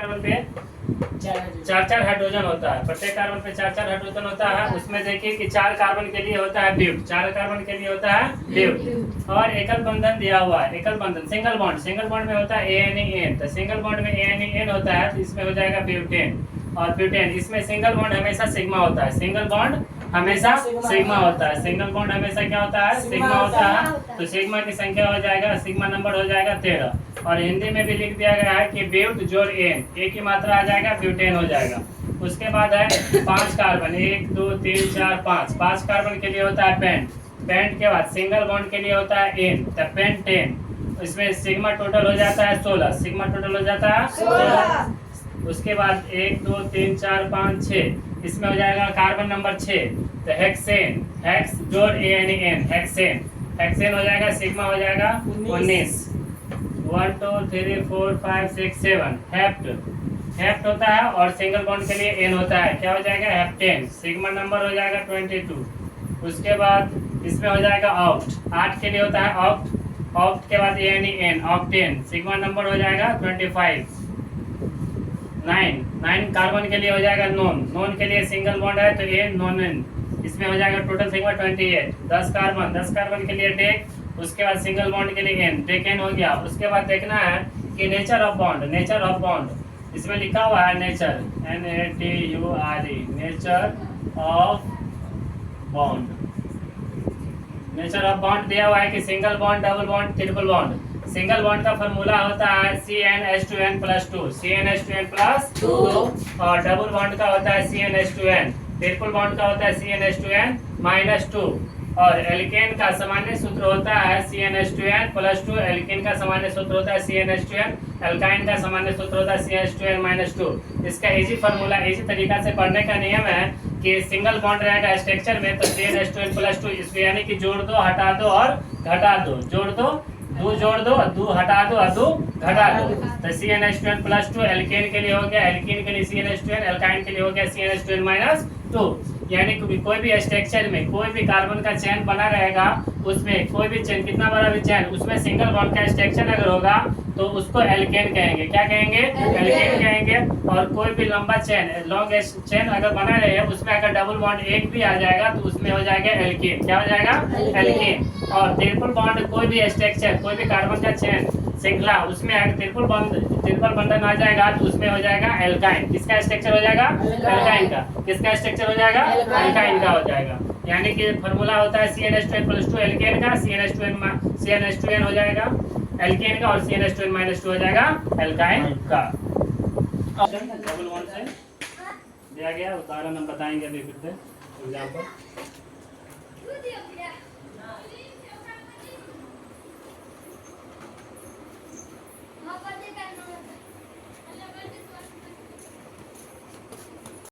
Carbon पे चार चार हाइड्रोजन होता है, प्रत्येक कार्बन पे चार चार हाइड्रोजन होता है। उसमें देखिए कि 4 कार्बन के लिए होता है ब्यूट, 4 कार्बन के लिए होता है ब्यूट। और एकल बंधन दिया हुआ है, एकल बंधन सिंगल बॉन्ड में होता है ANEN, तो सिंगल बॉन्ड में ANEN होता है तो इसमें हो जाएगा ब्यूटेन। और ब्यूटेन इसमें सिंगल बॉन्ड हमेशा सिग्मा होता है, सिंगल बॉन्ड हमेशा सिग्मा होता है, सिंगल बॉन्ड हमेशा क्या होता है, सिग्मा होता है। तो सिग्मा की संख्या हो जाएगा, सिग्मा नंबर हो जाएगा 13। और हिंदी में भी लिख दिया गया है कि ब्यूट जोड़ एन, ए की मात्रा आ जाएगा ब्यूटेन हो जाएगा। उसके बाद है 5 कार्बन, 1 2 3 4 5, 5 कार्बन के लिए होता है पेंट, पेंट के बाद सिंगल बॉन्ड के लिए होता है एन, तो पेंटेन। इसमें सिग्मा टोटल हो जाता है 16, सिग्मा टोटल हो जाता है 16। उसके बाद 1 2 3 4 5 6, इसमें हो जाएगा कार्बन नंबर 6, तो हेक्सेन, हेक्स जोड़ ANEN, हेक्सेन, हेक्सेन हो जाएगा, सिग्मा हो जाएगा 19। 1 2 3 4 5 6 7, हेप्ट, हेप्ट होता है और सिंगल बॉन्ड के लिए एन होता है, क्या हो जाएगा हेप्टेन, सिग्मा नंबर हो जाएगा 22। उसके बाद इसमें हो जाएगा ऑक्ट, 8 के लिए होता है ऑक्ट, ऑक्ट के बाद ANEN, ऑक्टेन, सिग्मा नंबर हो जाएगा 25। 9 कार्बन के लिए हो जाएगा नॉन, नॉन के लिए सिंगल बॉन्ड है तो ए नॉन, इसमें हो जाएगा टोटल सिग्मा 28। 10 कार्बन के लिए डेक, उसके बाद सिंगल बॉन्ड के लिए एन, डेकेन हो गया। उसके बाद देखना है कि nature of bond, nature of bond इसमें लिखा हुआ है nature, NATURE, nature of bond, nature of bond दिया हुआ है कि single bond, double bond, triple bond. Single bond का फॉर्मूला होता है CnH2n+2, CnH2n+2, और डबल बॉन्ड का होता है CnH2n, ट्रिपल बॉन्ड का होता है CnH2n-2, और एल्केन का सामान्य सूत्र होता है CnH2n+2, एल्केन का सामान्य सूत्र होता है CnH2n, एल्काइन का सामान्य सूत्र होता है CnH2n-2। इसका इजी फार्मूला, इजी तरीका से पढ़ने का नियम है कि सिंगल बॉन्ड रहेगा स्ट्रक्चर में तो CnH2n+2, इसमें यानी कि जोड़ दो, हटा दो और घटा दो, जोड़ दो, दो जोड़ दो, दो हटा दो और दो घटा दो। तो CnH2n+2 एल्केन के लिए हो गया, एल्केन के लिए CnH2n, एल्काइन के लिए हो गया CnH2n-2। यानी कि कोई भी स्ट्रक्चर में कोई भी कार्बन का चेन बना रहेगा, उसमें कोई भी चेन, कितना बड़ा भी चेन, उसमें सिंगल बॉन्ड का स्ट्रक्चर अगर होगा तो उसको एल्केन कहेंगे, क्या कहेंगे, एल्केन कहेंगे। और कोई भी लंबा चेन, लॉन्ग चेन अगर बना रहे हैं, उसमें अगर डबल बॉन्ड एक भी आ जाएगा तो उसमें हो जाएगा एल्केन, क्या हो जाएगा, एल्केन। और ट्रिपल बॉन्ड कोई भी स्ट्रक्चर, कोई भी कार्बन का चेन श्रृंखला, उसमें अगर ट्रिपल बंधन आ जाएगा तो उसमें हो जाएगा एल्काइन, किसका स्ट्रक्चर हो जाएगा, एल्काइन का, किसका स्ट्रक्चर हो जाएगा, एल्काइन का हो जाएगा। यानी कि फॉर्मूला होता है CnH2n+2 एल्केन का, CnH2n हो जाएगा एल्केन का, और CnH2n-2 हो जाएगा एल्काइन का। डबल बॉन्ड से दिया गया उदाहरण हम बताएंगे अभी फिर से एग्जाम्पल।